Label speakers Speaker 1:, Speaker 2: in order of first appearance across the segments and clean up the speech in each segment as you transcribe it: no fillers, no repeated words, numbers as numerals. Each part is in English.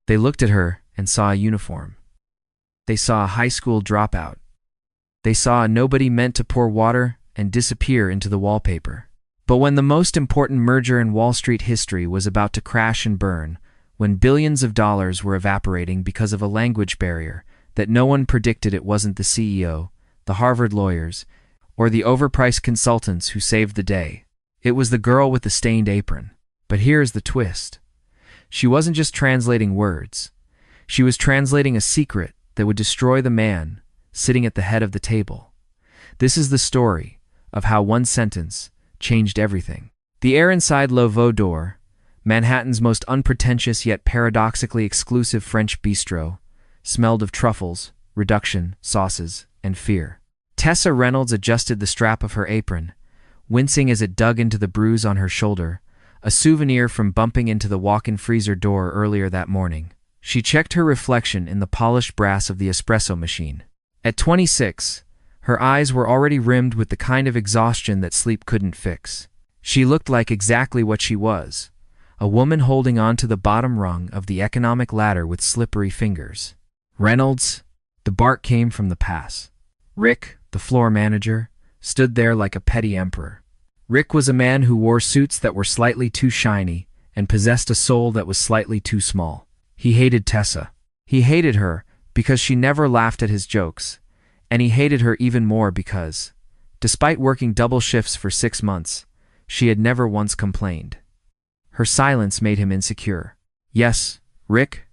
Speaker 1: They looked at her and saw a uniform. They saw a high school dropout. They saw a nobody meant to pour water and disappear into the wallpaper. But when the most important merger in Wall Street history was about to crash and burn, when billions of dollars were evaporating because of a language barrier that no one predicted, it wasn't the CEO, the Harvard lawyers, or the overpriced consultants who saved the day. It was the girl with the stained apron. But here's the twist. She wasn't just translating words. She was translating a secret that would destroy the man sitting at the head of the table. This is the story of how one sentence changed everything. The air inside Le Veau d'Or, Manhattan's most unpretentious yet paradoxically exclusive French bistro, smelled of truffles, reduction, sauces, and fear. Tessa Reynolds adjusted the strap of her apron, wincing as it dug into the bruise on her shoulder, a souvenir from bumping into the walk-in freezer door earlier that morning. She checked her reflection in the polished brass of the espresso machine. At 26, her eyes were already rimmed with the kind of exhaustion that sleep couldn't fix. She looked like exactly what she was, a woman holding on to the bottom rung of the economic ladder with slippery fingers. Reynolds, the bark came from the pass. Rick, the floor manager, stood there like a petty emperor. Rick was a man who wore suits that were slightly too shiny and possessed a soul that was slightly too small. He hated Tessa. He hated her because she never laughed at his jokes, and he hated her even more because, despite working double shifts for 6 months, she had never once complained. Her silence made him insecure. "Yes, Rick,"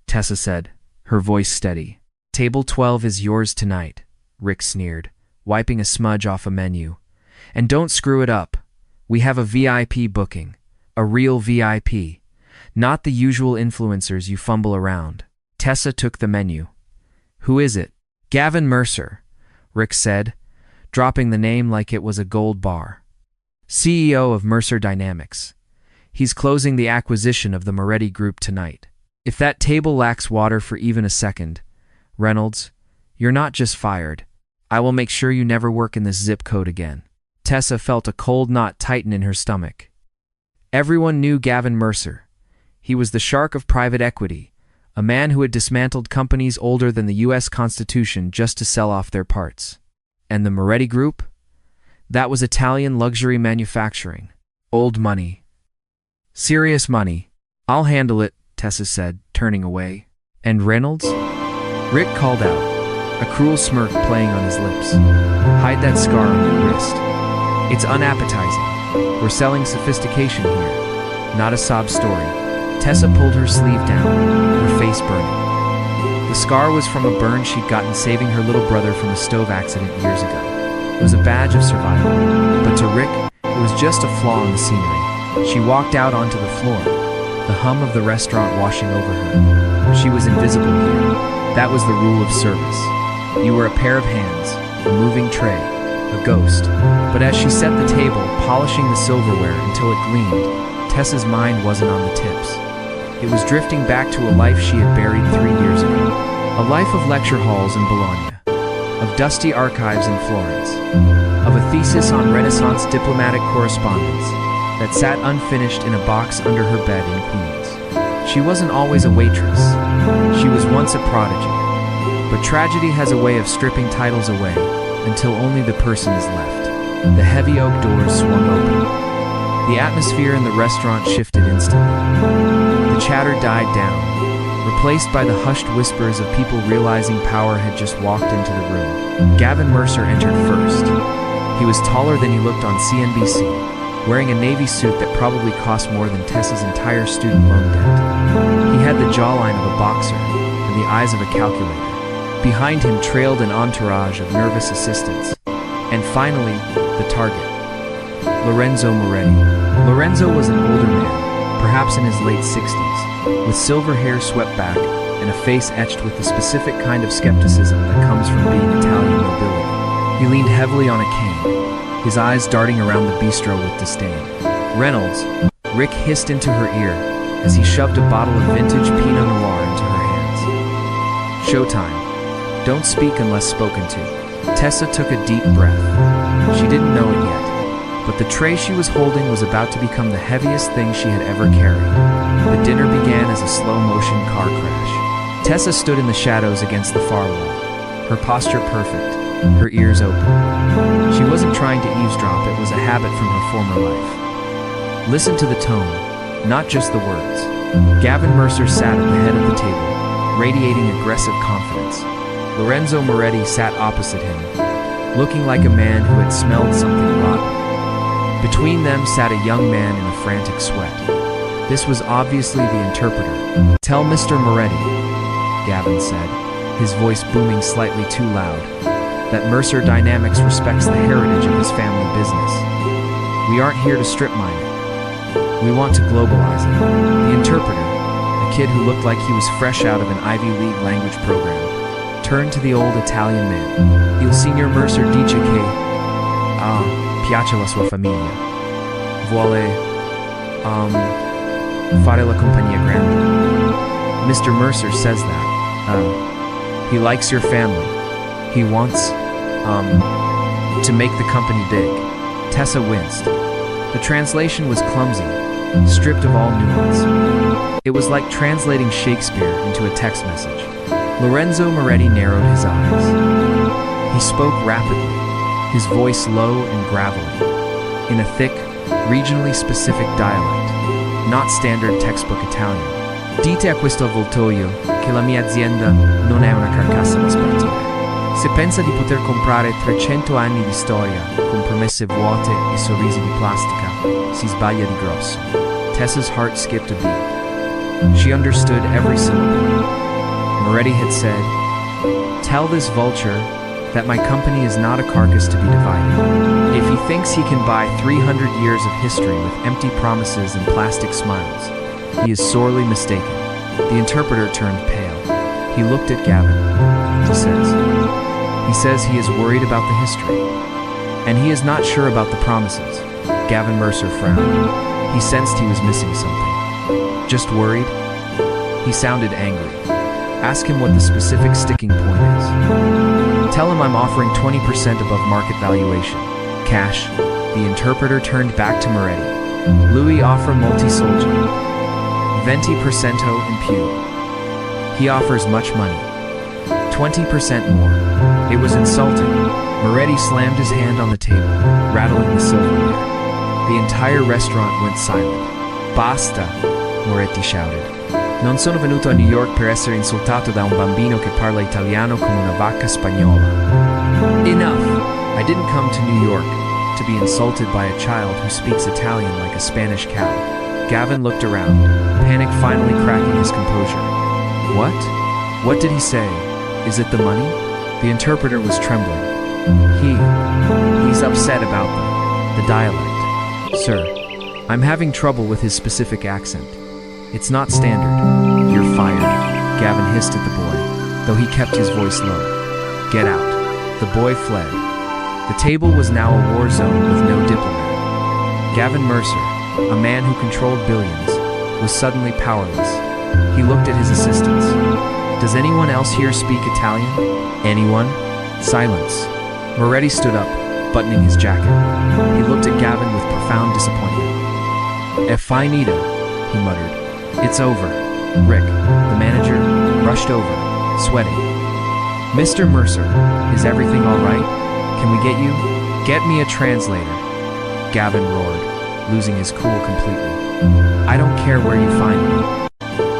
Speaker 1: Tessa said, her voice steady. "Table 12 is yours tonight," Rick sneered, wiping a smudge off a menu. "And don't screw it up. We have a VIP booking. A real VIP. Not the usual influencers you fumble around." Tessa took the menu. "Who is it?" "Gavin Mercer," Rick said, dropping the name like it was a gold bar. "CEO of Mercer Dynamics. He's closing the acquisition of the Moretti Group tonight. If that table lacks water for even a second, Reynolds, you're not just fired. I will make sure you never work in this zip code again." Tessa felt a cold knot tighten in her stomach. Everyone knew Gavin Mercer. He was the shark of private equity, a man who had dismantled companies older than the U.S. Constitution just to sell off their parts. And the Moretti Group? That was Italian luxury manufacturing. Old money. Serious money. "I'll handle it," Tessa said, turning away. "And Reynolds?" Rick called out, a cruel smirk playing on his lips. "Hide that scar on your wrist. It's unappetizing. We're selling sophistication here, not a sob story." Tessa pulled her sleeve down, her face burning. The scar was from a burn she'd gotten saving her little brother from a stove accident years ago. It was a badge of survival, but to Rick, it was just a flaw in the scenery. She walked out onto the floor, the hum of the restaurant washing over her. She was invisible here. That was the rule of service. You were a pair of hands, a moving tray, a ghost. But as she set the table, polishing the silverware until it gleamed, Tessa's mind wasn't on the tips. It was drifting back to a life she had buried 3 years ago. A life of lecture halls in Bologna, of dusty archives in Florence, of a thesis on Renaissance diplomatic correspondence that sat unfinished in a box under her bed in Queens. She wasn't always a waitress. She was once a prodigy. But tragedy has a way of stripping titles away until only the person is left. The heavy oak doors swung open. The atmosphere in the restaurant shifted instantly. The chatter died down, replaced by the hushed whispers of people realizing power had just walked into the room. Gavin Mercer entered first. He was taller than he looked on CNBC, wearing a navy suit that probably cost more than Tessa's entire student loan debt. He had the jawline of a boxer and the eyes of a calculator. Behind him trailed an entourage of nervous assistants. And finally, the target. Lorenzo Moretti. Lorenzo was an older man, perhaps in his late 60s, with silver hair swept back and a face etched with the specific kind of skepticism that comes from being Italian nobility. He leaned heavily on a cane, his eyes darting around the bistro with disdain. "Reynolds," Rick hissed into her ear as he shoved a bottle of vintage Pinot Noir into her hands. "Showtime. Don't speak unless spoken to." Tessa took a deep breath. She didn't know it yet, but the tray she was holding was about to become the heaviest thing she had ever carried. The dinner began as a slow-motion car crash. Tessa stood in the shadows against the far wall, her posture perfect, her ears open. She wasn't trying to eavesdrop, it was a habit from her former life. Listen to the tone, not just the words. Gavin Mercer sat at the head of the table, radiating aggressive confidence. Lorenzo Moretti sat opposite him, looking like a man who had smelled something rotten. Between them sat a young man in a frantic sweat. This was obviously the interpreter. "Tell Mr. Moretti," Gavin said, his voice booming slightly too loud, "that Mercer Dynamics respects the heritage of his family business. We aren't here to strip mine it. We want to globalize it." The interpreter, a kid who looked like he was fresh out of an Ivy League language program, turned to the old Italian man. "Il signor Mercer dice che piace la sua famiglia. Vuole fare la compagnia grande." Mr. Mercer says that. He likes your family. He wants to make the company big. Tessa winced. The translation was clumsy, stripped of all nuance. It was like translating Shakespeare into a text message. Lorenzo Moretti narrowed his eyes. He spoke rapidly, his voice low and gravelly, in a thick, regionally specific dialect, not standard textbook Italian. "Dite a questo avvoltoio che la mia azienda non è una carcassa da spartire. Se pensa di poter comprare 300 anni di storia con promesse vuote e sorrisi di plastica, si sbaglia di grosso." Tessa's heart skipped a beat. She understood every syllable. Moretti had said, "Tell this vulture that my company is not a carcass to be divided. If he thinks he can buy 300 years of history with empty promises and plastic smiles, he is sorely mistaken." The interpreter turned pale. He looked at Gavin. He says he is worried about the history, and he is not sure about the promises. Gavin Mercer frowned. He sensed he was missing something. "Just worried?" He sounded angry. "Ask him what the specific sticking point is. Tell him I'm offering 20% above market valuation. Cash." The interpreter turned back to Moretti. "Lui offre molti soldi. 20% in più. He offers much money. 20% more." It was insulting. Moretti slammed his hand on the table, rattling the silverware. The entire restaurant went silent. "Basta," Moretti shouted. "Non sono venuto a New York per essere insultato da un bambino che parla italiano come una vacca spagnola. Enough! I didn't come to New York to be insulted by a child who speaks Italian like a Spanish cow." Gavin looked around, panic finally cracking his composure. "What? What did he say? Is it the money?" The interpreter was trembling. He's upset about the dialect. "Sir, I'm having trouble with his specific accent. It's not standard." "You're fired," Gavin hissed at the boy, though he kept his voice low. "Get out." The boy fled. The table was now a war zone with no diplomat. Gavin Mercer, a man who controlled billions, was suddenly powerless. He looked at his assistants. "Does anyone else here speak Italian? Anyone?" Silence. Moretti stood up, buttoning his jacket. He looked at Gavin with profound disappointment. "È finita," he muttered. "It's over." Rick, the manager, rushed over, sweating. "Mr. Mercer, is everything all right? Can we get you? Get me a translator." Gavin roared, losing his cool completely. "I don't care where you find me.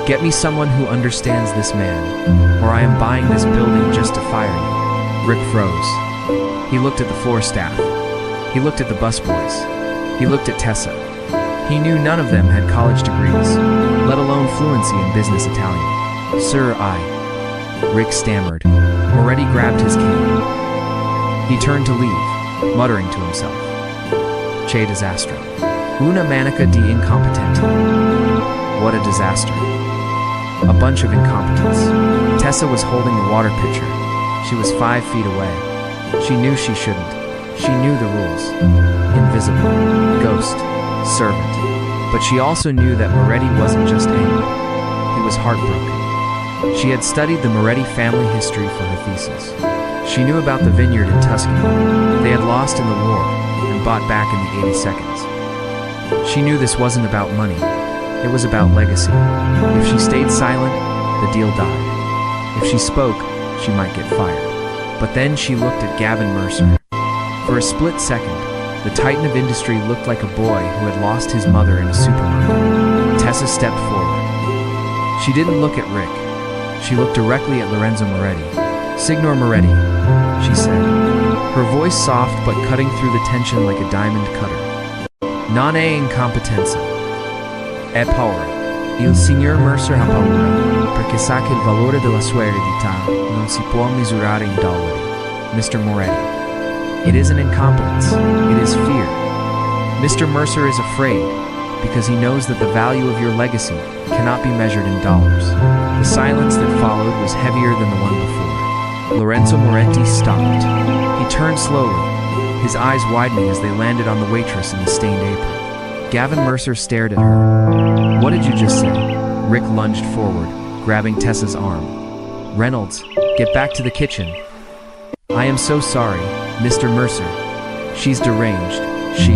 Speaker 1: Get me someone who understands this man, or I am buying this building just to fire you." Rick froze. He looked at the floor staff. He looked at the busboys. He looked at Tessa. He knew none of them had college degrees, let alone fluency in business Italian. "Sir, Rick stammered. Moretti grabbed his cane. He turned to leave, muttering to himself. "Che disastro. Una manica di incompetenti." What a disaster. A bunch of incompetence. Tessa was holding the water pitcher. She was 5 feet away. She knew she shouldn't. She knew the rules. Invisible. Ghost. Servant. But she also knew that Moretti wasn't just angry. He was heartbroken. She had studied the Moretti family history for her thesis. She knew about the vineyard in Tuscany. They had lost in the war, and bought back in the 80 seconds. She knew this wasn't about money. It was about legacy. If she stayed silent, the deal died. If she spoke, she might get fired. But then she looked at Gavin Mercer. For a split second, the titan of industry looked like a boy who had lost his mother in a supermarket. Tessa stepped forward. She didn't look at Rick. She looked directly at Lorenzo Moretti. "Signor Moretti," she said, her voice soft but cutting through the tension like a diamond cutter. "Non è incompetenza. È paura. Il signor Mercer ha paura, perché sa che il valore della sua eredità non si può misurare in dollari. Mr. Moretti. It isn't incompetence, it is fear. Mr. Mercer is afraid because he knows that the value of your legacy cannot be measured in dollars." The silence that followed was heavier than the one before. Lorenzo Moretti stopped. He turned slowly, his eyes widening as they landed on the waitress in the stained apron. Gavin Mercer stared at her. "What did you just say?" Rick lunged forward, grabbing Tessa's arm. "Reynolds, get back to the kitchen." "I am so sorry, Mr. Mercer. She's deranged. She..."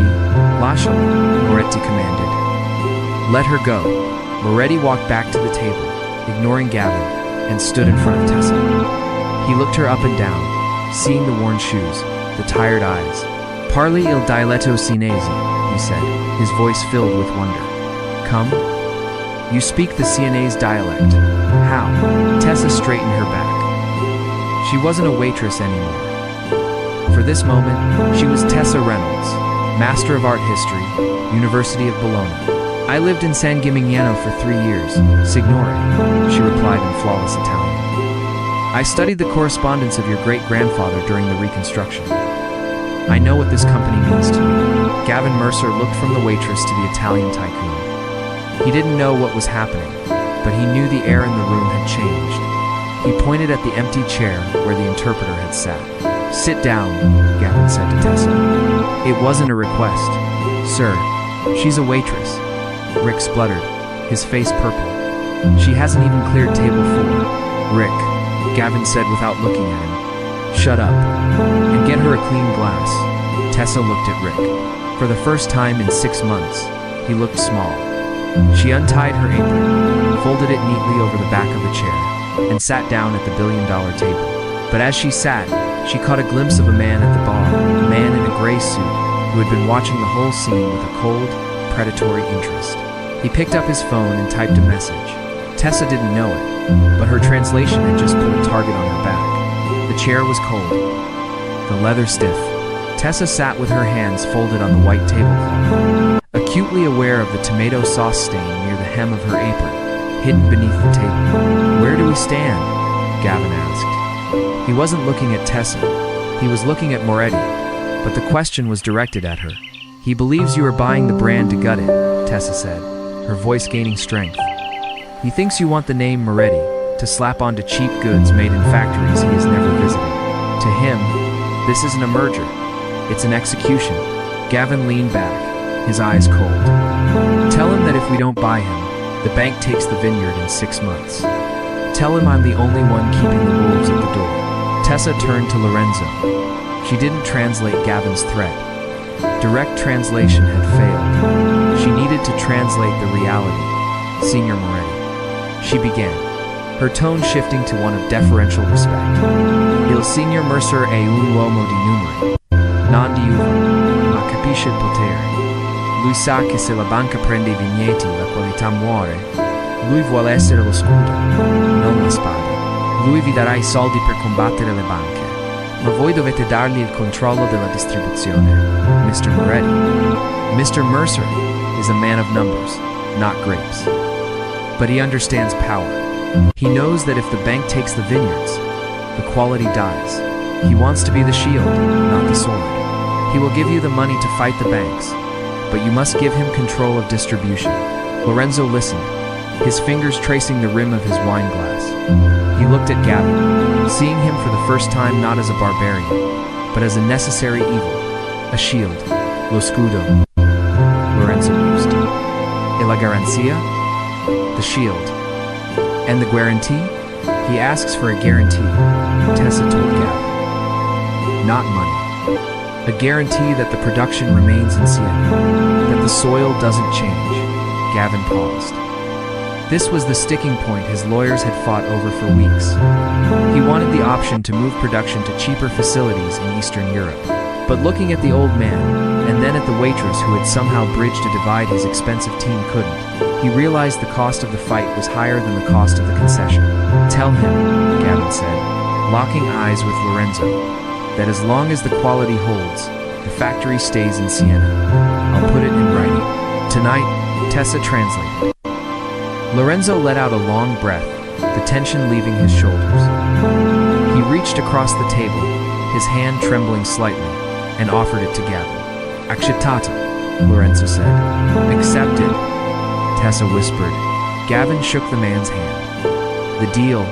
Speaker 1: "Lasciala," Moretti commanded. "Let her go." Moretti walked back to the table, ignoring Gavin, and stood in front of Tessa. He looked her up and down, seeing the worn shoes, the tired eyes. "Parli il dialetto Sienese," he said, his voice filled with wonder. "Come? You speak the Sienese dialect. How?" Tessa straightened her back. She wasn't a waitress anymore. For this moment, she was Tessa Reynolds, Master of Art History, University of Bologna. "I lived in San Gimignano for 3 years, signore," she replied in flawless Italian. "I studied the correspondence of your great-grandfather during the Reconstruction. I know what this company means to you." Gavin Mercer looked from the waitress to the Italian tycoon. He didn't know what was happening, but he knew the air in the room had changed. He pointed at the empty chair where the interpreter had sat. "Sit down," Gavin said to Tessa. "It wasn't a request. Sir, she's a waitress." Rick spluttered, his face purple. "She hasn't even cleared table 4. Rick," Gavin said without looking at him, "shut up, and get her a clean glass." Tessa looked at Rick. For the first time in 6 months, he looked small. She untied her apron, folded it neatly over the back of the chair, and sat down at the billion-dollar table. But as she sat, she caught a glimpse of a man at the bar, a man in a gray suit, who had been watching the whole scene with a cold, predatory interest. He picked up his phone and typed a message. Tessa didn't know it, but her translation had just put a target on her back. The chair was cold, the leather stiff. Tessa sat with her hands folded on the white tablecloth, acutely aware of the tomato sauce stain near the hem of her apron, hidden beneath the table. "Where do we stand?" Gavin asked. He wasn't looking at Tessa. He was looking at Moretti, but the question was directed at her. "He believes you are buying the brand to gut it," Tessa said, her voice gaining strength. "He thinks you want the name Moretti to slap onto cheap goods made in factories he has never visited. To him, this isn't a merger. It's an execution." Gavin leaned back, his eyes cold. "Tell him that if we don't buy him, the bank takes the vineyard in 6 months. Tell him I'm the only one keeping the wolves at the door." Tessa turned to Lorenzo. She didn't translate Gavin's threat. Direct translation had failed. She needed to translate the reality. "Signor Moretti," she began, her tone shifting to one of deferential respect. "Il signor Mercer è un uomo di numeri. Non di uva, ma capisce il potere. Lui sa che se la banca prende i vigneti la qualità muore. Lui vuole essere lo scudo, non la spada. Lui vi darà I soldi per combattere le banche, ma voi dovete dargli il controllo della distribuzione. Mr. Moretti. Mr. Mercer is a man of numbers, not grapes. But he understands power. He knows that if the bank takes the vineyards, the quality dies. He wants to be the shield, not the sword. He will give you the money to fight the banks, but you must give him control of distribution." Lorenzo listened, his fingers tracing the rim of his wine glass. He looked at Gavin, seeing him for the first time not as a barbarian, but as a necessary evil, a shield. "Lo scudo," Lorenzo mused. "E la garanzia?" "The shield." "And the guarantee?" "He asks for a guarantee," Tessa told Gavin. "Not money. A guarantee that the production remains in Siena, that the soil doesn't change. Gavin paused. This was the sticking point his lawyers had fought over for weeks. He wanted the option to move production to cheaper facilities in Eastern Europe. But looking at the old man, and then at the waitress who had somehow bridged a divide his expensive team couldn't, he realized the cost of the fight was higher than the cost of the concession. Tell him, Gavin said, locking eyes with Lorenzo, that as long as the quality holds, the factory stays in Siena. I'll put it in writing. Tonight, Tessa translated. Lorenzo let out a long breath, the tension leaving his shoulders. He reached across the table, his hand trembling slightly, and offered it to Gavin. Accettata, Lorenzo said. Accepted, Tessa whispered. Gavin shook the man's hand. The deal,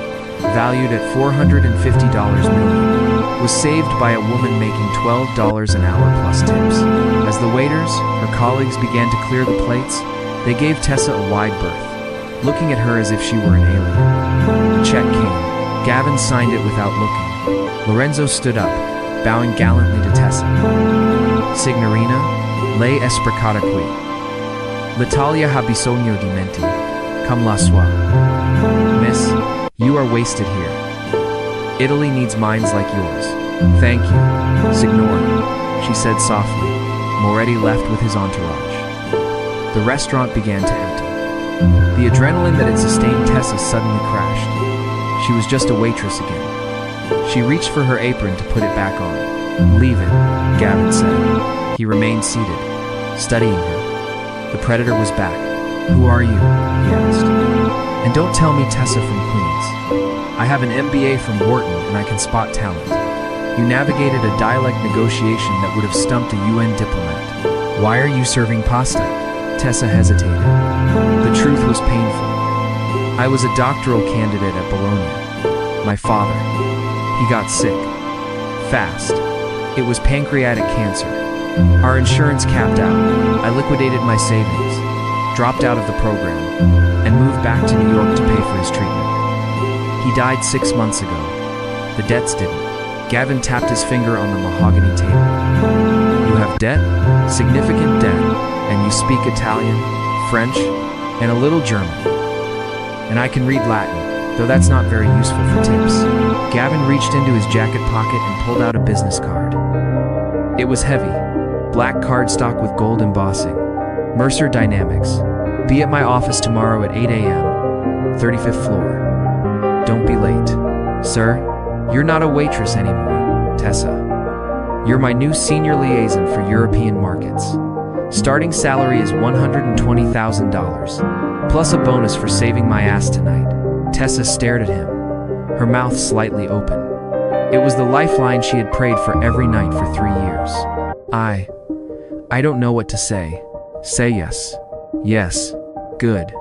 Speaker 1: valued at $450 million, was saved by a woman making $12 an hour plus tips. As the waiters, her colleagues, began to clear the plates, they gave Tessa a wide berth, looking at her as if she were an alien. The check came. Gavin signed it without looking. Lorenzo stood up, bowing gallantly to Tessa. Signorina, lei è sprecata qui. L'Italia ha bisogno di menti, come la sua. Miss, you are wasted here. Italy needs minds like yours. Thank you, signor, she said softly. Moretti left with his entourage. The restaurant began to empty. The adrenaline that had sustained Tessa suddenly crashed. She was just a waitress again. She reached for her apron to put it back on. Leave it, Gavin said. He remained seated, studying her. The predator was back. Who are you? He asked. And don't tell me Tessa from Queens. I have an MBA from Wharton and I can spot talent. You navigated a dialect negotiation that would have stumped a UN diplomat. Why are you serving pasta? Tessa hesitated. The truth was painful. I was a doctoral candidate at Bologna. My father, he got sick. Fast. It was pancreatic cancer. Our insurance capped out. I liquidated my savings, dropped out of the program, and moved back to New York to pay for his treatment. He died 6 months ago. The debts didn't. Gavin tapped his finger on the mahogany table. You have debt? Significant debt. And you speak Italian, French, and a little German. And I can read Latin, though that's not very useful for tips. Gavin reached into his jacket pocket and pulled out a business card. It was heavy, black cardstock with gold embossing. Mercer Dynamics. Be at my office tomorrow at 8 a.m., 35th floor. Don't be late. Sir, you're not a waitress anymore, Tessa. You're my new senior liaison for European markets. Starting salary is $120,000, plus a bonus for saving my ass tonight. Tessa stared at him, her mouth slightly open. It was the lifeline she had prayed for every night for 3 years. I don't know what to say. Say yes. Yes. Good.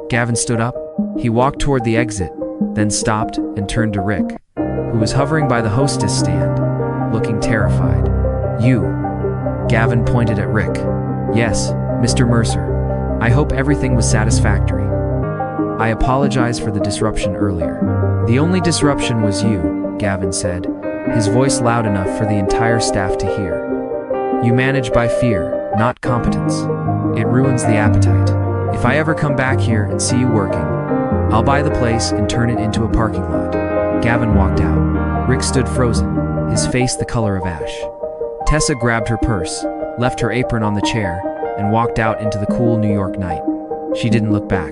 Speaker 1: Gavin stood up. He walked toward the exit, then stopped and turned to Rick, who was hovering by the hostess stand, looking terrified. You. Gavin pointed at Rick. Yes, Mr. Mercer. I hope everything was satisfactory. I apologize for the disruption earlier. The only disruption was you, Gavin said, his voice loud enough for the entire staff to hear. You manage by fear, not competence. It ruins the appetite. If I ever come back here and see you working, I'll buy the place and turn it into a parking lot. Gavin walked out. Rick stood frozen, his face the color of ash. Tessa grabbed her purse, left her apron on the chair, and walked out into the cool New York night. She didn't look back.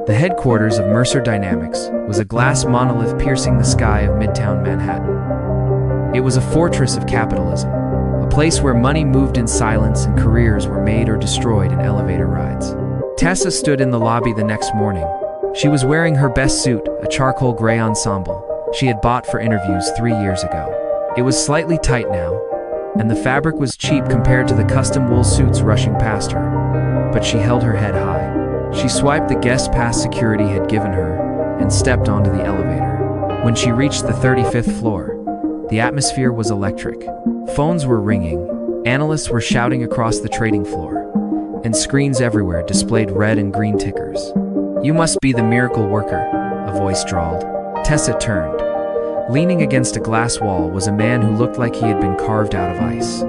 Speaker 1: The headquarters of Mercer Dynamics was a glass monolith piercing the sky of Midtown Manhattan. It was a fortress of capitalism, a place where money moved in silence and careers were made or destroyed in elevator rides. Tessa stood in the lobby the next morning. She was wearing her best suit, a charcoal gray ensemble she had bought for interviews 3 years ago. It was slightly tight now, and the fabric was cheap compared to the custom wool suits rushing past her, but she held her head high. She swiped the guest pass security had given her and stepped onto the elevator. When she reached the 35th floor, the atmosphere was electric. Phones were ringing, analysts were shouting across the trading floor, and screens everywhere displayed red and green tickers. You must be the miracle worker, a voice drawled. Tessa turned. Leaning against a glass wall was a man who looked like he had been carved out of ice.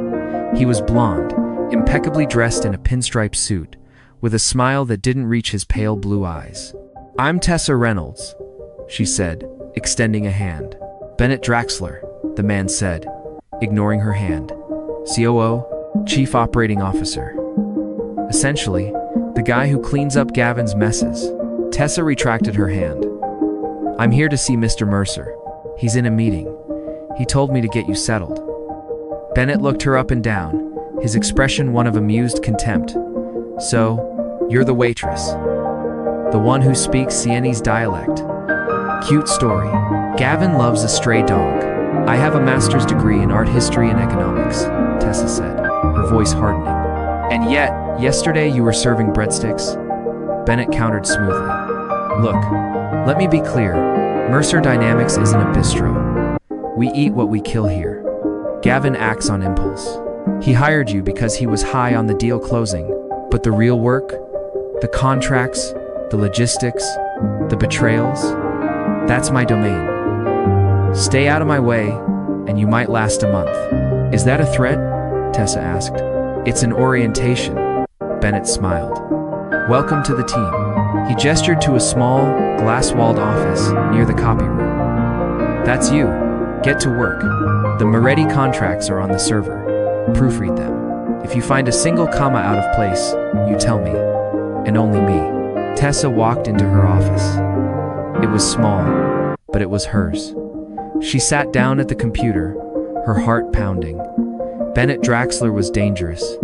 Speaker 1: He was blonde, impeccably dressed in a pinstripe suit, with a smile that didn't reach his pale blue eyes. "I'm Tessa Reynolds," she said, extending a hand. "Bennett Draxler," the man said, ignoring her hand. "COO, Chief Operating Officer. Essentially, the guy who cleans up Gavin's messes." Tessa retracted her hand. "I'm here to see Mr. Mercer. He's in a meeting. He told me to get you settled." Bennett looked her up and down, his expression one of amused contempt. "So, you're the waitress. The one who speaks Sienese dialect. Cute story. Gavin loves a stray dog. I have a master's degree in art history and economics," Tessa said, her voice hardening. "And yet, yesterday you were serving breadsticks?" Bennett countered smoothly. "Look, let me be clear. Mercer Dynamics isn't a bistro. We eat what we kill here. Gavin acts on impulse. He hired you because he was high on the deal closing, but the real work, the contracts, the logistics, the betrayals, that's my domain. Stay out of my way, and you might last a month." "Is that a threat?" Tessa asked. "It's an orientation," Bennett smiled. "Welcome to the team." He gestured to a small, glass-walled office near the copy room. "That's you. Get to work. The Moretti contracts are on the server. Proofread them. If you find a single comma out of place, you tell me, and only me." Tessa walked into her office. It was small, but it was hers. She sat down at the computer, her heart pounding. Bennett Draxler was dangerous.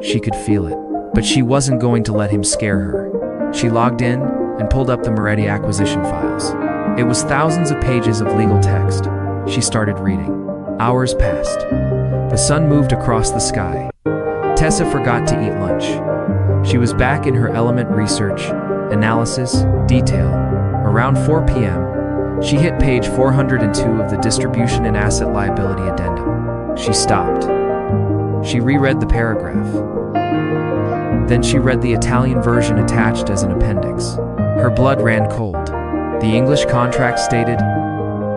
Speaker 1: She could feel it, but she wasn't going to let him scare her. She logged in and pulled up the Moretti acquisition files. It was thousands of pages of legal text. She started reading. Hours passed. The sun moved across the sky. Tessa forgot to eat lunch. She was back in her element: research, analysis, detail. Around 4 p.m., she hit page 402 of the Distribution and Asset Liability Addendum. She stopped. She reread the paragraph. Then she read the Italian version attached as an appendix. Her blood ran cold. The English contract stated,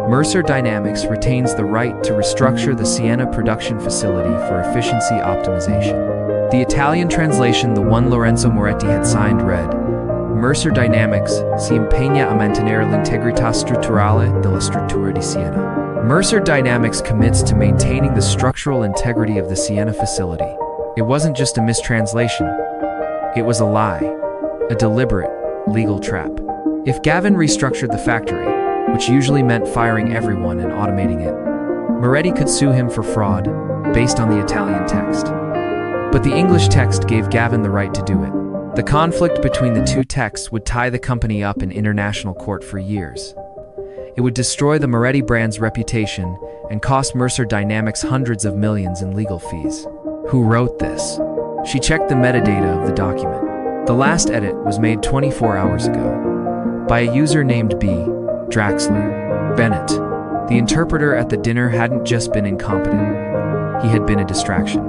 Speaker 1: "Mercer Dynamics retains the right to restructure the Siena production facility for efficiency optimization." The Italian translation, the one Lorenzo Moretti had signed, read, "Mercer Dynamics si impegna a mantenere l'integrità strutturale della struttura di Siena." Mercer Dynamics commits to maintaining the structural integrity of the Siena facility. It wasn't just a mistranslation. It was a lie, a deliberate, legal trap. If Gavin restructured the factory, which usually meant firing everyone and automating it, Moretti could sue him for fraud, based on the Italian text. But the English text gave Gavin the right to do it. The conflict between the two texts would tie the company up in international court for years. It would destroy the Moretti brand's reputation and cost Mercer Dynamics hundreds of millions in legal fees. Who wrote this? She checked the metadata of the document. The last edit was made 24 hours ago by a user named B. Draxler. Bennett. The interpreter at the dinner hadn't just been incompetent. He had been a distraction.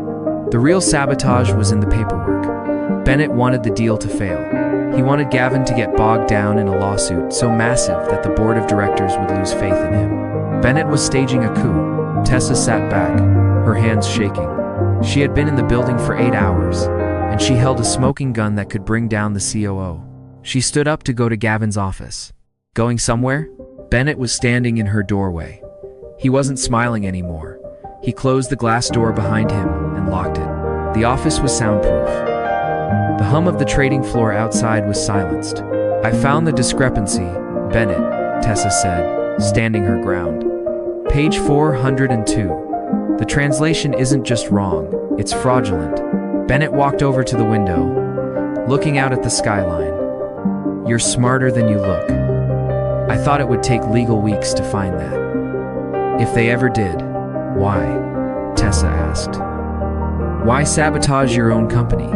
Speaker 1: The real sabotage was in the paperwork. Bennett wanted the deal to fail. He wanted Gavin to get bogged down in a lawsuit so massive that the board of directors would lose faith in him. Bennett was staging a coup. Tessa sat back, her hands shaking. She had been in the building for 8 hours, and she held a smoking gun that could bring down the COO. She stood up to go to Gavin's office. Going somewhere? Bennett was standing in her doorway. He wasn't smiling anymore. He closed the glass door behind him and locked it. The office was soundproof. The hum of the trading floor outside was silenced. "I found the discrepancy, Bennett," Tessa said, standing her ground. "Page 402. The translation isn't just wrong, it's fraudulent." Bennett walked over to the window, looking out at the skyline. "You're smarter than you look. I thought it would take legal weeks to find that." "If they ever did, why?" Tessa asked. "Why sabotage your own company?"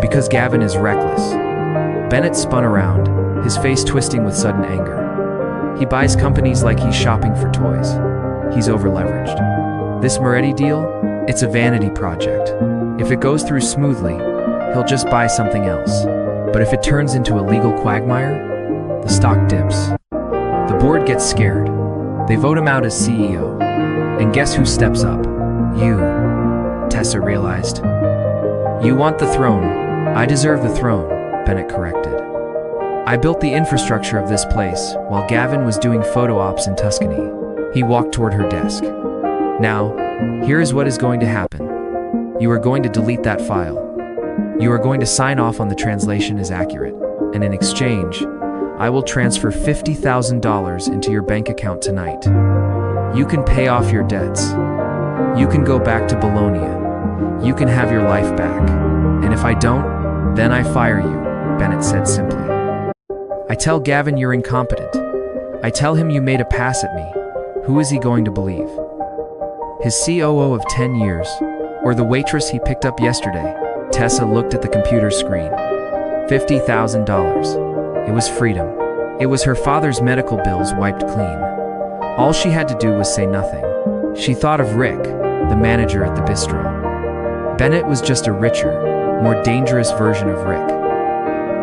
Speaker 1: "Because Gavin is reckless." Bennett spun around, his face twisting with sudden anger. "He buys companies like he's shopping for toys. He's over-leveraged. This Moretti deal? It's a vanity project. If it goes through smoothly, he'll just buy something else. But if it turns into a legal quagmire, the stock dips. The board gets scared. They vote him out as CEO. And guess who steps up? You, Tessa realized. You want the throne. I deserve the throne, Bennett corrected. I built the infrastructure of this place while Gavin was doing photo ops in Tuscany. He walked toward her desk. Now, here is what is going to happen. You are going to delete that file. You are going to sign off on the translation as accurate, and in exchange, I will transfer $50,000 into your bank account tonight. You can pay off your debts. You can go back to Bologna. You can have your life back. And if I don't, then I fire you, Bennett said simply. I tell Gavin you're incompetent. I tell him you made a pass at me. Who is he going to believe? His COO of 10 years, or the waitress he picked up yesterday? Tessa looked at the computer screen. $50,000. It was freedom. It was her father's medical bills wiped clean. All she had to do was say nothing. She thought of Rick, the manager at the bistro. Bennett was just a richer, more dangerous version of Rick.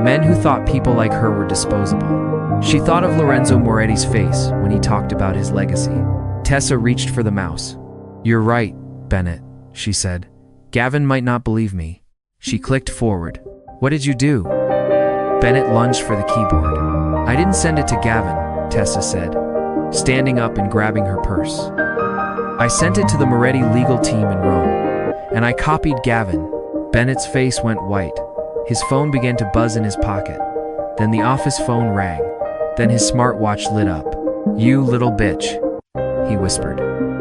Speaker 1: Men who thought people like her were disposable. She thought of Lorenzo Moretti's face when he talked about his legacy. Tessa reached for the mouse. You're right, Bennett, she said. Gavin might not believe me. She clicked forward. What did you do? Bennett lunged for the keyboard. I didn't send it to Gavin, Tessa said, standing up and grabbing her purse. I sent it to the Moretti legal team in Rome, and I copied Gavin. Bennett's face went white. His phone began to buzz in his pocket. Then the office phone rang. Then his smartwatch lit up. You little bitch, he whispered.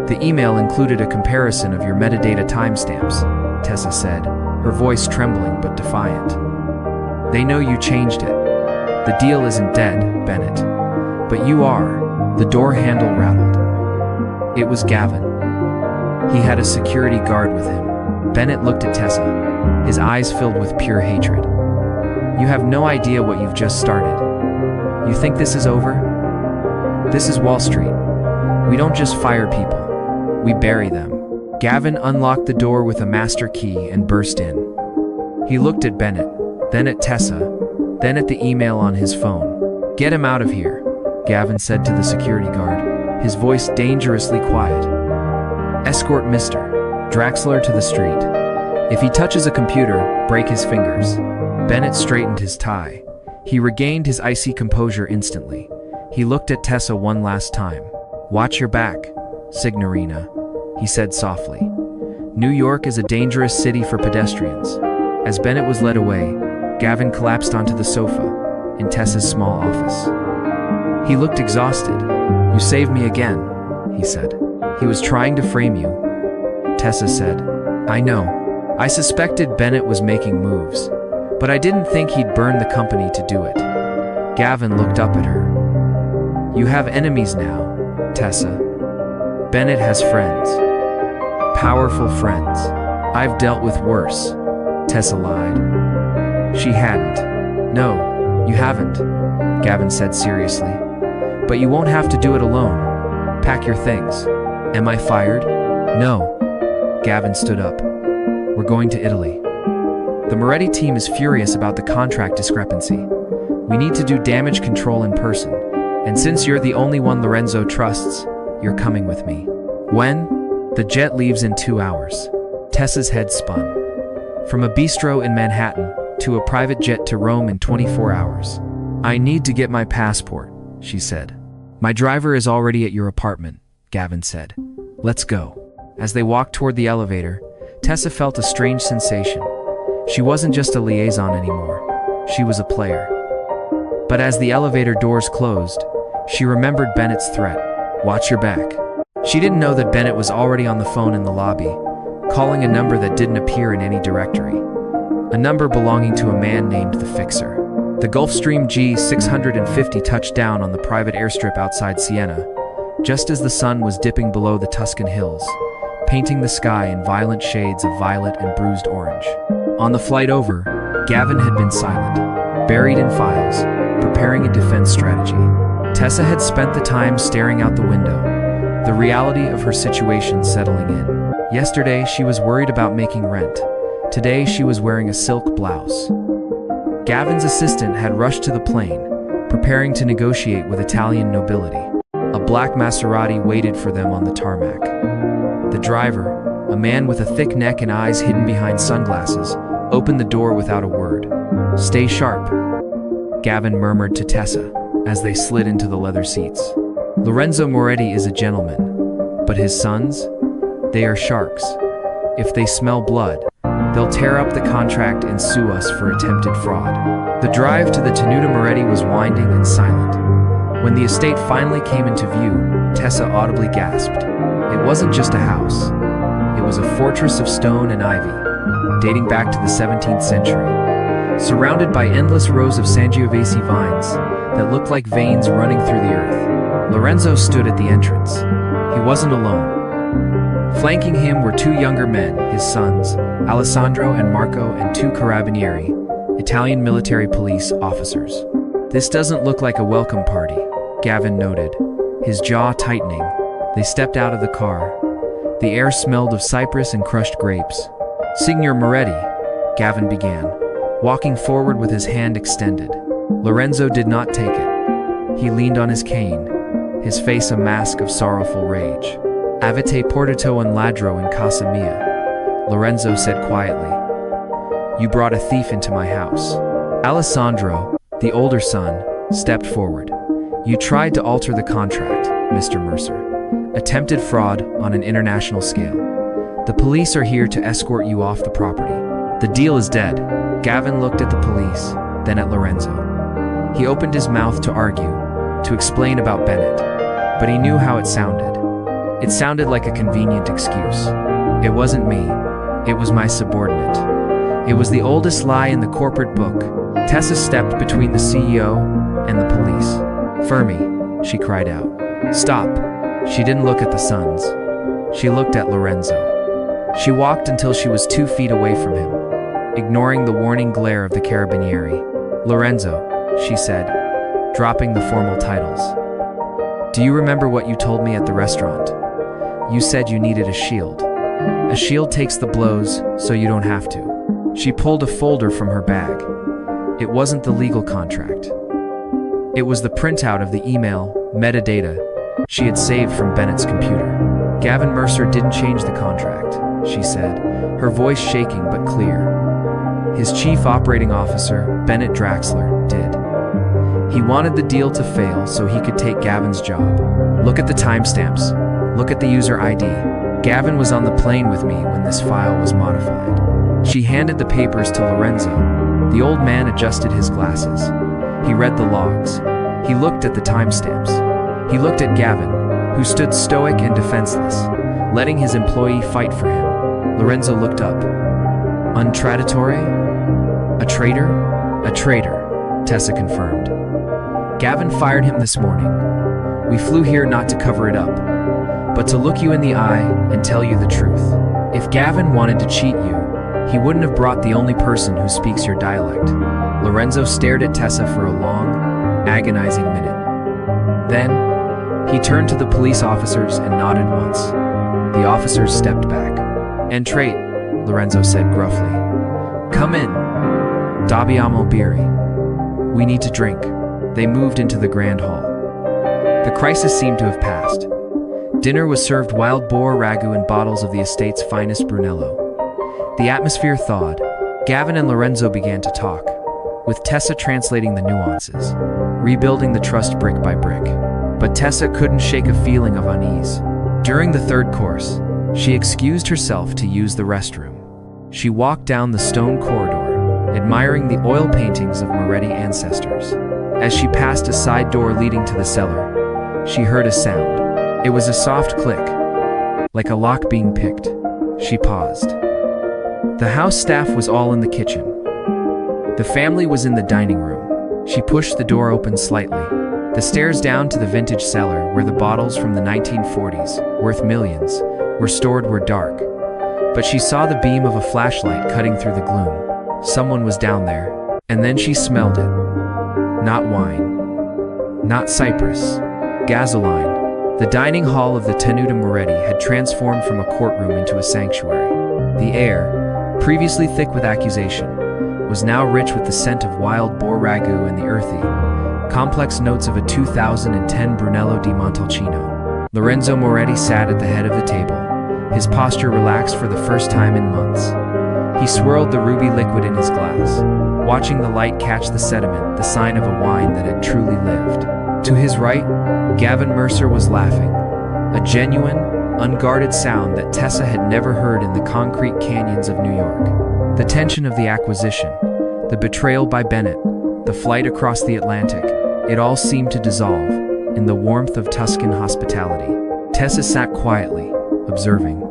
Speaker 1: The email included a comparison of your metadata timestamps, Tessa said, her voice trembling but defiant. They know you changed it. The deal isn't dead, Bennett. But you are. The door handle rattled. It was Gavin. He had a security guard with him. Bennett looked at Tessa, his eyes filled with pure hatred. You have no idea what you've just started. You think this is over? This is Wall Street. We don't just fire people. We bury them. Gavin unlocked the door with a master key and burst in. He looked at Bennett, then at Tessa, then at the email on his phone. Get him out of here, Gavin said to the security guard, his voice dangerously quiet. Escort Mr. Draxler to the street. If he touches a computer, break his fingers. Bennett straightened his tie. He regained his icy composure instantly. He looked at Tessa one last time. Watch your back, Signorina, he said softly. New York is a dangerous city for pedestrians. As Bennett was led away, Gavin collapsed onto the sofa in Tessa's small office. He looked exhausted. You saved me again, he said. He was trying to frame you. Tessa said, I know. I suspected Bennett was making moves, but I didn't think he'd burn the company to do it. Gavin looked up at her. You have enemies now, Tessa. Bennett has friends. Powerful friends. I've dealt with worse, Tessa lied. She hadn't. No, you haven't, Gavin said seriously. But you won't have to do it alone. Pack your things. Am I fired? No. Gavin stood up. We're going to Italy. The Moretti team is furious about the contract discrepancy. We need to do damage control in person. And since you're the only one Lorenzo trusts, you're coming with me. When? The jet leaves in 2 hours. Tessa's head spun. From a bistro in Manhattan to a private jet to Rome in 24 hours. I need to get my passport, she said. My driver is already at your apartment, Gavin said. Let's go. As they walked toward the elevator, Tessa felt a strange sensation. She wasn't just a liaison anymore. She was a player. But as the elevator doors closed, she remembered Bennett's threat. Watch your back. She didn't know that Bennett was already on the phone in the lobby, calling a number that didn't appear in any directory. A number belonging to a man named The Fixer. The Gulfstream G650 touched down on the private airstrip outside Siena, just as the sun was dipping below the Tuscan hills, painting the sky in violent shades of violet and bruised orange. On the flight over, Gavin had been silent, buried in files, preparing a defense strategy. Tessa had spent the time staring out the window, the reality of her situation settling in. Yesterday, she was worried about making rent. Today, she was wearing a silk blouse. Gavin's assistant had rushed to the plane, preparing to negotiate with Italian nobility. A black Maserati waited for them on the tarmac. The driver, a man with a thick neck and eyes hidden behind sunglasses, opened the door without a word. "Stay sharp," Gavin murmured to Tessa as they slid into the leather seats. "Lorenzo Moretti is a gentleman, but his sons? They are sharks. If they smell blood, they'll tear up the contract and sue us for attempted fraud." The drive to the Tenuta Moretti was winding and silent. When the estate finally came into view, Tessa audibly gasped. It wasn't just a house. It was a fortress of stone and ivy, dating back to the 17th century, surrounded by endless rows of Sangiovese vines that looked like veins running through the earth. Lorenzo stood at the entrance. He wasn't alone. Flanking him were two younger men, his sons, Alessandro and Marco, and two carabinieri, Italian military police officers. "This doesn't look like a welcome party," Gavin noted, his jaw tightening. They stepped out of the car. The air smelled of cypress and crushed grapes. "Signor Moretti," Gavin began, walking forward with his hand extended. Lorenzo did not take it. He leaned on his cane, his face a mask of sorrowful rage. "Avete portato un ladro in casa mia," Lorenzo said quietly. "You brought a thief into my house." Alessandro, the older son, stepped forward. "You tried to alter the contract, Mr. Mercer. Attempted fraud on an international scale. The police are here to escort you off the property. The deal is dead." Gavin looked at the police, then at Lorenzo. He opened his mouth to argue, to explain about Bennett, but he knew how it sounded. It sounded like a convenient excuse. "It wasn't me. It was my subordinate. It was the oldest lie in the corporate book." Tessa stepped between the CEO and the police. "Fermi," she cried out. "Stop." She didn't look at the sons. She looked at Lorenzo. She walked until she was 2 feet away from him, ignoring the warning glare of the carabinieri. "Lorenzo," she said, dropping the formal titles. "Do you remember what you told me at the restaurant? You said you needed a shield. A shield takes the blows, so you don't have to." She pulled a folder from her bag. It wasn't the legal contract. It was the printout of the email, metadata, she had saved from Bennett's computer. "Gavin Mercer didn't change the contract," she said, her voice shaking but clear. "His chief operating officer, Bennett Draxler, did. He wanted the deal to fail so he could take Gavin's job. Look at the timestamps. Look at the user ID. Gavin was on the plane with me when this file was modified." She handed the papers to Lorenzo. The old man adjusted his glasses. He read the logs. He looked at the timestamps. He looked at Gavin, who stood stoic and defenseless, letting his employee fight for him. Lorenzo looked up. "Untraditore? A traitor?" "A traitor," Tessa confirmed. "Gavin fired him this morning. We flew here not to cover it up, but to look you in the eye and tell you the truth. If Gavin wanted to cheat you, he wouldn't have brought the only person who speaks your dialect." Lorenzo stared at Tessa for a long, agonizing minute. Then, he turned to the police officers and nodded once. The officers stepped back. "Entrate," Lorenzo said gruffly. "Come in. Dobbiamo birri. We need to drink." They moved into the grand hall. The crisis seemed to have passed. Dinner was served wild boar ragu and bottles of the estate's finest Brunello. The atmosphere thawed. Gavin and Lorenzo began to talk, with Tessa translating the nuances, rebuilding the trust brick by brick. But Tessa couldn't shake a feeling of unease. During the third course, she excused herself to use the restroom. She walked down the stone corridor, admiring the oil paintings of Moretti ancestors. As she passed a side door leading to the cellar, she heard a sound. It was a soft click, like a lock being picked. She paused. The house staff was all in the kitchen. The family was in the dining room. She pushed the door open slightly. The stairs down to the vintage cellar, where the bottles from the 1940s, worth millions, were stored, were dark. But she saw the beam of a flashlight cutting through the gloom. Someone was down there, and then she smelled it. Not wine. Not cypress. Gasoline. The dining hall of the Tenuta Moretti had transformed from a courtroom into a sanctuary. The air, previously thick with accusation, was now rich with the scent of wild boar ragu and the earthy, complex notes of a 2010 Brunello di Montalcino. Lorenzo Moretti sat at the head of the table, his posture relaxed for the first time in months. He swirled the ruby liquid in his glass, watching the light catch the sediment, the sign of a wine that had truly lived. To his right, Gavin Mercer was laughing, a genuine, unguarded sound that Tessa had never heard in the concrete canyons of New York. The tension of the acquisition, the betrayal by Bennett, the flight across the Atlantic, it all seemed to dissolve in the warmth of Tuscan hospitality. Tessa sat quietly, observing.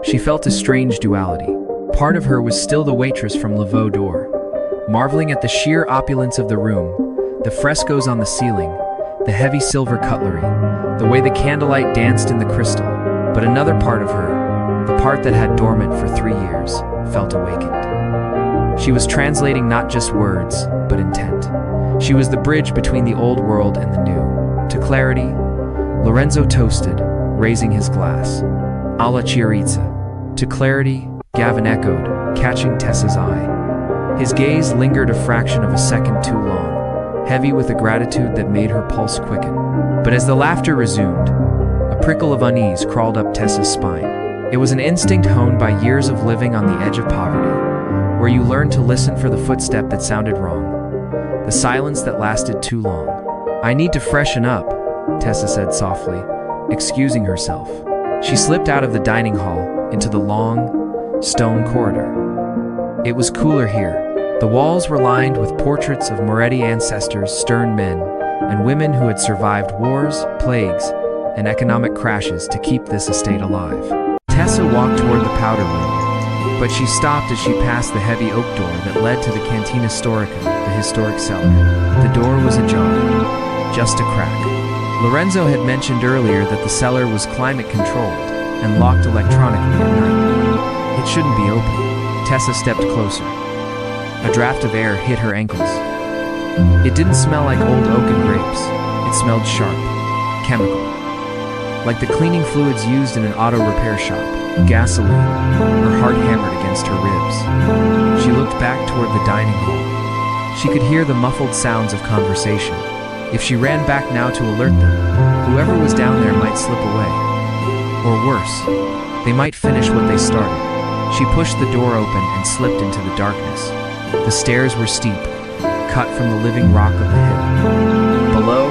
Speaker 1: She felt a strange duality. Part of her was still the waitress from Le Veau d'Or, marveling at the sheer opulence of the room, the frescoes on the ceiling, the heavy silver cutlery, the way the candlelight danced in the crystal. But another part of her, the part that had dormant for 3 years, felt awakened. She was translating not just words, but intent. She was the bridge between the old world and the new. To clarity, Lorenzo toasted, raising his glass. Alla Chiarizza. To clarity, Gavin echoed, catching Tessa's eye. His gaze lingered a fraction of a second too long, heavy with a gratitude that made her pulse quicken. But as the laughter resumed, a prickle of unease crawled up Tessa's spine. It was an instinct honed by years of living on the edge of poverty, where you learn to listen for the footstep that sounded wrong, the silence that lasted too long. "I need to freshen up," Tessa said softly, excusing herself. She slipped out of the dining hall into the long, stone corridor. It was cooler here. The walls were lined with portraits of Moretti ancestors, stern men, and women who had survived wars, plagues, and economic crashes to keep this estate alive. Tessa walked toward the powder room, but she stopped as she passed the heavy oak door that led to the Cantina Storica, the historic cellar. The door was ajar, just a crack. Lorenzo had mentioned earlier that the cellar was climate-controlled and locked electronically at night. It shouldn't be open. Tessa stepped closer. A draft of air hit her ankles. It didn't smell like old oak and grapes. It smelled sharp, chemical. Like the cleaning fluids used in an auto repair shop. Gasoline. Her heart hammered against her ribs. She looked back toward the dining hall. She could hear the muffled sounds of conversation. If she ran back now to alert them, whoever was down there might slip away. Or worse, they might finish what they started. She pushed the door open and slipped into the darkness. The stairs were steep, cut from the living rock of the hill. Below,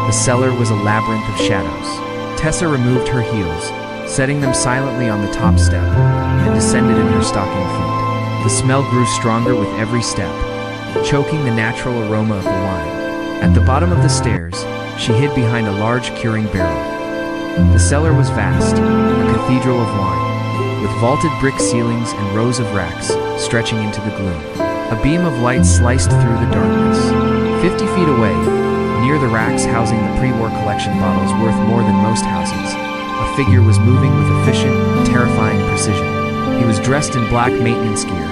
Speaker 1: the cellar was a labyrinth of shadows. Tessa removed her heels, setting them silently on the top step, and descended in her stocking feet. The smell grew stronger with every step, choking the natural aroma of the wine. At the bottom of the stairs, she hid behind a large curing barrel. The cellar was vast, a cathedral of wine, with vaulted brick ceilings and rows of racks stretching into the gloom. A beam of light sliced through the darkness. 50 feet away, near the racks housing the pre-war collection bottles worth more than most houses, a figure was moving with efficient, terrifying precision. He was dressed in black maintenance gear,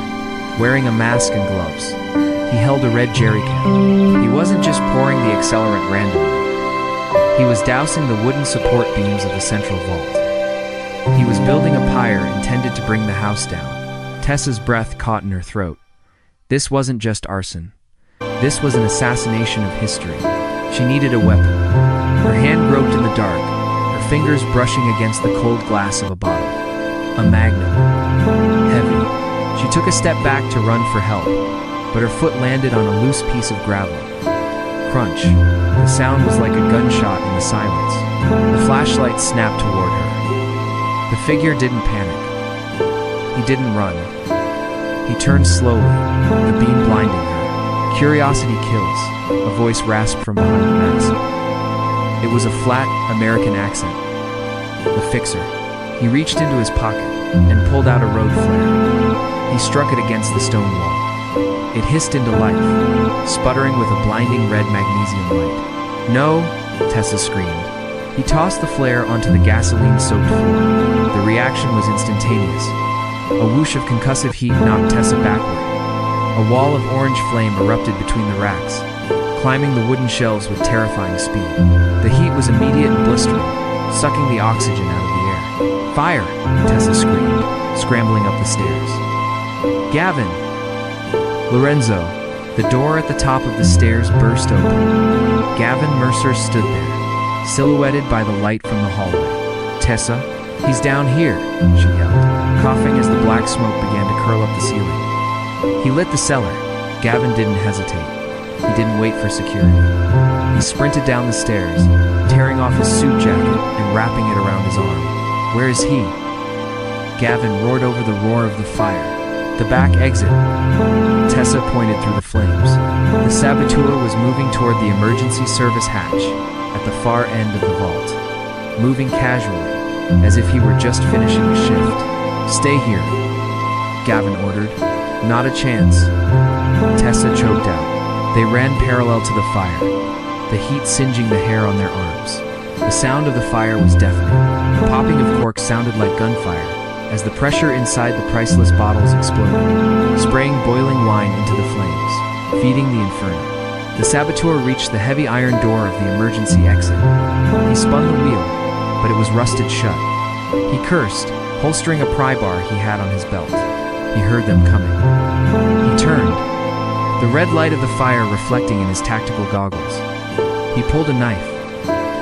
Speaker 1: wearing a mask and gloves. He held a red jerry can. He wasn't just pouring the accelerant randomly. He was dousing the wooden support beams of the central vault. He was building a pyre intended to bring the house down. Tessa's breath caught in her throat. This wasn't just arson. This was an assassination of history. She needed a weapon. Her hand groped in the dark, her fingers brushing against the cold glass of a bottle. A magnum. Heavy. She took a step back to run for help, but her foot landed on a loose piece of gravel. Crunch. The sound was like a gunshot in the silence. The flashlight snapped toward her. The figure didn't panic. He didn't run. He turned slowly, the beam blinding her. "Curiosity kills," a voice rasped from behind the mask. It was a flat, American accent. The fixer. He reached into his pocket and pulled out a road flare. He struck it against the stone wall. It hissed into life, sputtering with a blinding red magnesium light. "No," Tessa screamed. He tossed the flare onto the gasoline-soaked floor. The reaction was instantaneous. A whoosh of concussive heat knocked Tessa backward. A wall of orange flame erupted between the racks, climbing the wooden shelves with terrifying speed. The heat was immediate and blistering, sucking the oxygen out of the air. "Fire!" Tessa screamed, scrambling up the stairs. "Gavin!" "Lorenzo!" The door at the top of the stairs burst open. Gavin Mercer stood there, silhouetted by the light from the hallway. "Tessa, he's down here," she yelled, coughing as the black smoke began to curl up the ceiling. He lit the cellar. Gavin didn't hesitate. He didn't wait for security. He sprinted down the stairs, tearing off his suit jacket and wrapping it around his arm. "Where is he?" Gavin roared over the roar of the fire. "The back exit." Tessa pointed through the flames. The saboteur was moving toward the emergency service hatch at the far end of the vault, moving casually, as if he were just finishing a shift. "Stay here," Gavin ordered. "Not a chance." Tessa choked out. They ran parallel to the fire, the heat singeing the hair on their arms. The sound of the fire was deafening. The popping of corks sounded like gunfire as the pressure inside the priceless bottles exploded, spraying boiling wine into the flames, feeding the inferno. The saboteur reached the heavy iron door of the emergency exit. He spun the wheel, but it was rusted shut. He cursed, holstering a pry bar he had on his belt. He heard them coming. He turned, the red light of the fire reflecting in his tactical goggles. He pulled a knife,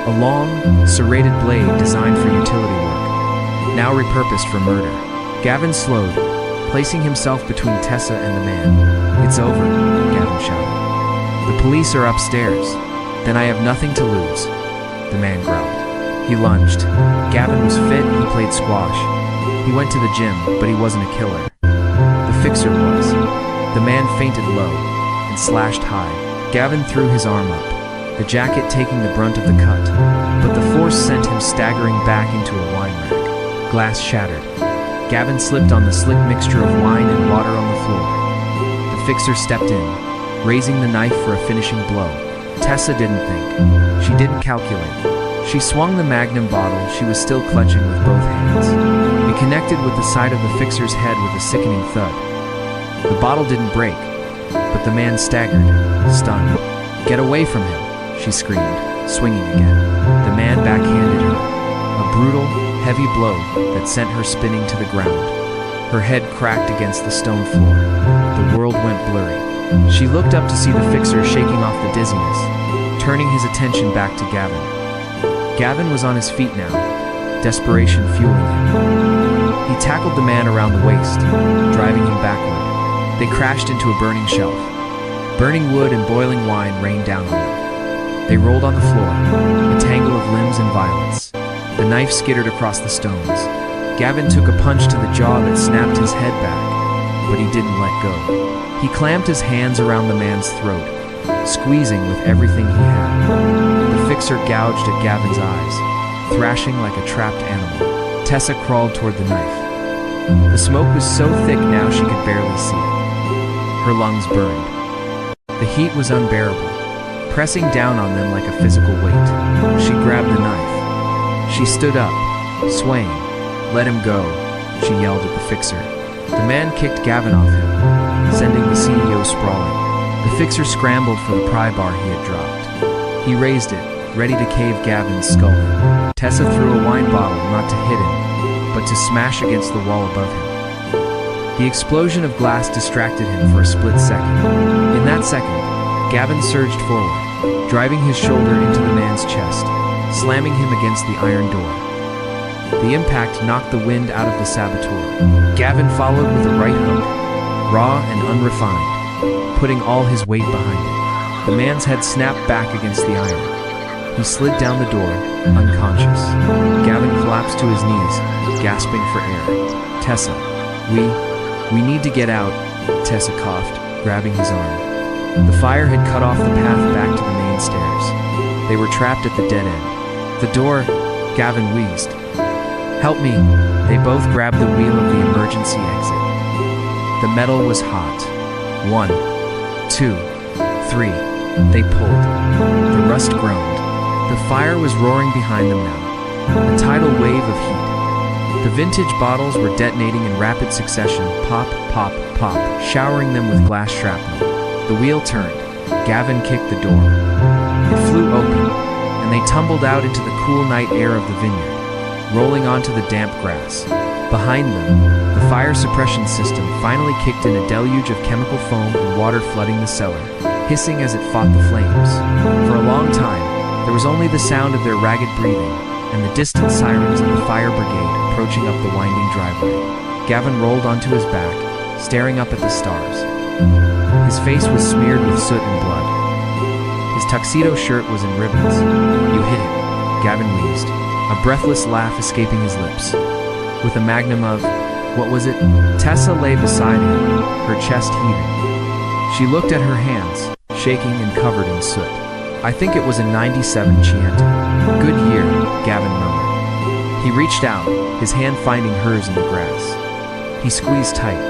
Speaker 1: a long, serrated blade designed for utility work, now repurposed for murder. Gavin slowed, placing himself between Tessa and the man. "It's over," Gavin shouted. "The police are upstairs. Then I have nothing to lose," the man growled. He lunged. Gavin was fit, he played squash. He went to the gym, but he wasn't a killer. The fixer was. The man fainted low and slashed high. Gavin threw his arm up, the jacket taking the brunt of the cut, but the force sent him staggering back into a wine rack. Glass shattered. Gavin slipped on the slick mixture of wine and water on the floor. The fixer stepped in, raising the knife for a finishing blow. Tessa didn't think. She didn't calculate. She swung the magnum bottle she was still clutching with both hands. It connected with the side of the fixer's head with a sickening thud. The bottle didn't break, but the man staggered, stunned. "Get away from him," she screamed, swinging again. The man backhanded her, a brutal, heavy blow that sent her spinning to the ground. Her head cracked against the stone floor. The world went blurry. She looked up to see the fixer shaking off the dizziness, turning his attention back to Gavin. Gavin was on his feet now, desperation fueling him. He tackled the man around the waist, driving him backward. They crashed into a burning shelf. Burning wood and boiling wine rained down on them. They rolled on the floor, a tangle of limbs and violence. The knife skittered across the stones. Gavin took a punch to the jaw that snapped his head back, but he didn't let go. He clamped his hands around the man's throat, squeezing with everything he had. The fixer gouged at Gavin's eyes, thrashing like a trapped animal. Tessa crawled toward the knife. The smoke was so thick now she could barely see. Her lungs burned. The heat was unbearable, pressing down on them like a physical weight. She grabbed the knife. She stood up, swaying. "Let him go," she yelled at the fixer. The man kicked Gavin off him, sending the CEO sprawling. The fixer scrambled for the pry bar he had dropped. He raised it, ready to cave Gavin's skull in. Tessa threw a wine bottle not to hit him, but to smash against the wall above him. The explosion of glass distracted him for a split second. In that second, Gavin surged forward, driving his shoulder into the man's chest, slamming him against the iron door. The impact knocked the wind out of the saboteur. Gavin followed with a right hook, raw and unrefined, putting all his weight behind it. The man's head snapped back against the iron. He slid down the door, unconscious. Gavin collapsed to his knees, gasping for air. "Tessa, we need to get out," Tessa coughed, grabbing his arm. The fire had cut off the path back to the main stairs. They were trapped at the dead end. "The door," Gavin wheezed. "Help me." They both grabbed the wheel of the emergency exit. The metal was hot. 1, 2, 3. They pulled. The rust groaned. The fire was roaring behind them now, a tidal wave of heat. The vintage bottles were detonating in rapid succession, pop, pop, pop, showering them with glass shrapnel. The wheel turned. Gavin kicked the door. It flew open, and they tumbled out into the cool night air of the vineyard, rolling onto the damp grass. Behind them, the fire suppression system finally kicked in a deluge of chemical foam and water flooding the cellar. hissing as it fought the flames. For a long time, there was only the sound of their ragged breathing and the distant sirens of the fire brigade approaching up the winding driveway. Gavin rolled onto his back, staring up at the stars. His face was smeared with soot and blood. His tuxedo shirt was in ribbons. "You hit him," Gavin wheezed, a breathless laugh escaping his lips. With a magnum of, what was it? Tessa lay beside him, her chest heaving. She looked at her hands, shaking and covered in soot. "I think it was a 97 Chianti." "Good year," Gavin murmured. He reached out, his hand finding hers in the grass. He squeezed tight.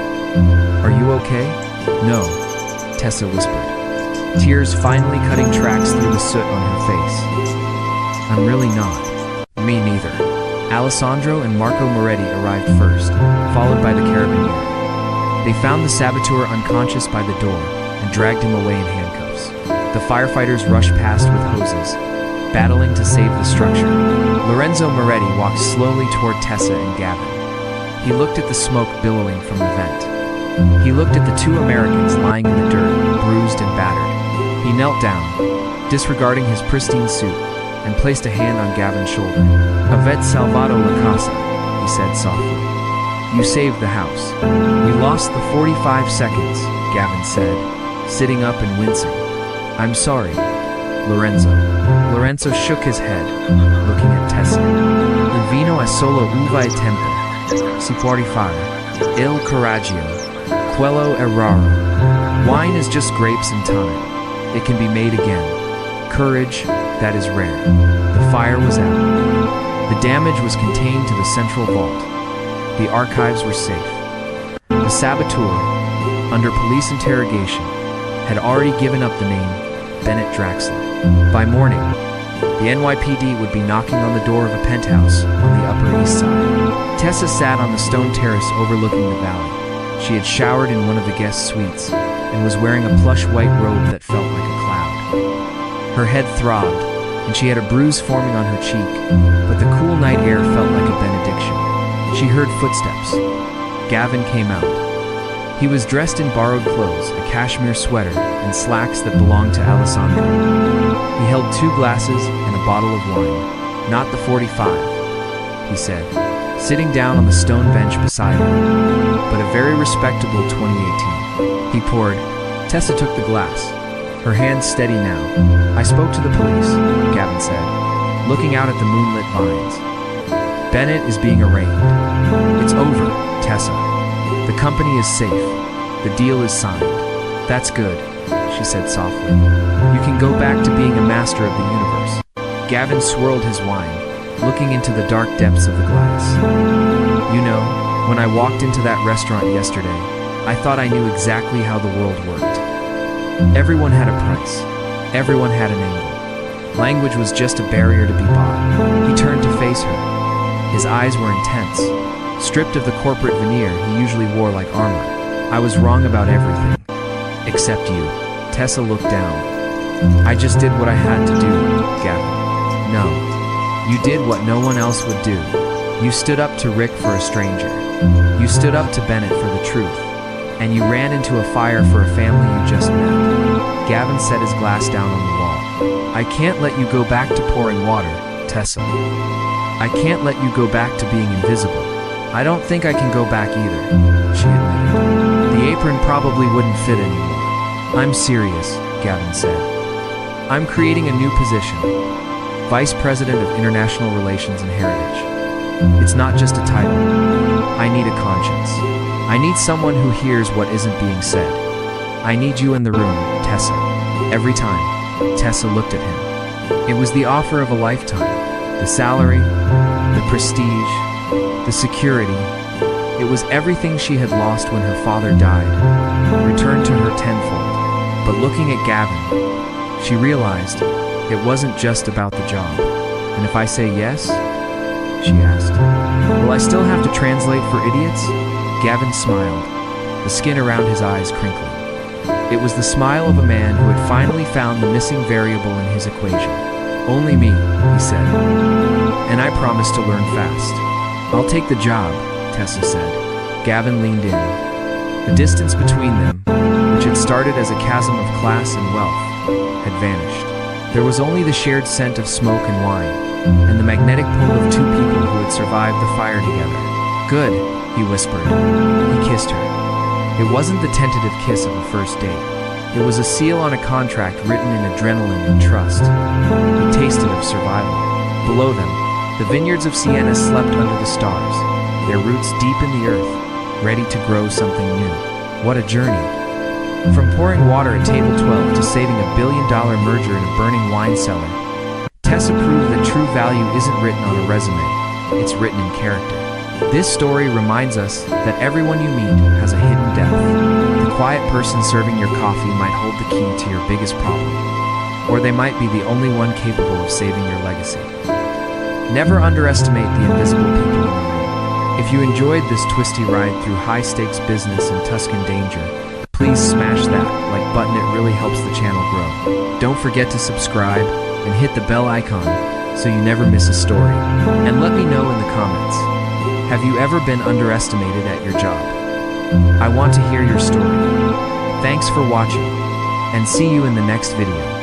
Speaker 1: "Are you okay?" "No," Tessa whispered, tears finally cutting tracks through the soot on her face. "I'm really not." "Me neither." Alessandro and Marco Moretti arrived first, followed by the carabinieri. They found the saboteur unconscious by the door and dragged him away in handcuffs. The firefighters rushed past with hoses, battling to save the structure. Lorenzo Moretti walked slowly toward Tessa and Gavin. He looked at the smoke billowing from the vent. He looked at the two Americans lying in the dirt, bruised and battered. He knelt down, disregarding his pristine suit, and placed a hand on Gavin's shoulder. "Avete salvato la casa," he said softly. "You saved the house." "We lost the 45 seconds, Gavin said, sitting up and wincing. "I'm sorry, Lorenzo." Lorenzo shook his head, looking at Tessa. "Il vino è solo uva e tempe. Si può rifare. Il coraggio, quello è raro." Wine is just grapes and time. It can be made again. Courage, that is rare. The fire was out. The damage was contained to the central vault. The archives were safe. The saboteur, under police interrogation, had already given up the name Bennett Draxler. By morning, the NYPD would be knocking on the door of a penthouse on the Upper East Side. Tessa sat on the stone terrace overlooking the valley. She had showered in one of the guest suites and was wearing a plush white robe that felt like a cloud. Her head throbbed, and she had a bruise forming on her cheek, but the cool night air felt like a benediction. She heard footsteps. Gavin came out. He was dressed in borrowed clothes, a cashmere sweater, and slacks that belonged to Alessandro. He held 2 glasses and a bottle of wine. "Not the 45, he said, sitting down on the stone bench beside her, "but a very respectable 2018. He poured. Tessa took the glass, her hands steady now. "I spoke to the police," Gavin said, looking out at the moonlit vines. "Bennett is being arraigned." "It's over, Tessa. The company is safe. The deal is signed." "That's good," she said softly. "You can go back to being a master of the universe." Gavin swirled his wine, looking into the dark depths of the glass. "You know, when I walked into that restaurant yesterday, I thought I knew exactly how the world worked. Everyone had a price. Everyone had an angle. Language was just a barrier to be bought." He turned to face her. His eyes were intense, stripped of the corporate veneer he usually wore like armor. "I was wrong about everything. Except you." Tessa looked down. "I just did what I had to do, Gavin." "No. You did what no one else would do. You stood up to Rick for a stranger. You stood up to Bennett for the truth. And you ran into a fire for a family you just met." Gavin set his glass down on the wall. "I can't let you go back to pouring water, Tessa. I can't let you go back to being invisible." "I don't think I can go back either," she admitted. "The apron probably wouldn't fit anymore." "I'm serious," Gavin said. "I'm creating a new position, Vice President of International Relations and Heritage. It's not just a title. I need a conscience. I need someone who hears what isn't being said. I need you in the room, Tessa." Every time, Tessa looked at him. It was the offer of a lifetime. The salary, the prestige, the security. It was everything she had lost when her father died, returned to her tenfold. But looking at Gavin, she realized it wasn't just about the job. "And if I say yes?" she asked. "Will I still have to translate for idiots?" Gavin smiled, the skin around his eyes crinkling. It was the smile of a man who had finally found the missing variable in his equation. "Only me," he said. "And I promise to learn fast." "I'll take the job," Tessa said. Gavin leaned in. The distance between them, which had started as a chasm of class and wealth, had vanished. There was only the shared scent of smoke and wine, and the magnetic pull of two people who had survived the fire together. "Good," he whispered. He kissed her. It wasn't the tentative kiss of a first date. It was a seal on a contract written in adrenaline and trust. He tasted of survival. Below them, the vineyards of Siena slept under the stars, their roots deep in the earth, ready to grow something new. What a journey! From pouring water at table 12 to saving $1 billion merger in a burning wine cellar, Tessa proved that true value isn't written on a resume, it's written in character. This story reminds us that everyone you meet has a hidden depth. The quiet person serving your coffee might hold the key to your biggest problem, or they might be the only one capable of saving your legacy. Never underestimate the invisible people in the room. If you enjoyed this twisty ride through high-stakes business and Tuscan danger, please smash that like button, it really helps the channel grow. Don't forget to subscribe and hit the bell icon so you never miss a story. And let me know in the comments, have you ever been underestimated at your job? I want to hear your story. Thanks for watching, and see you in the next video.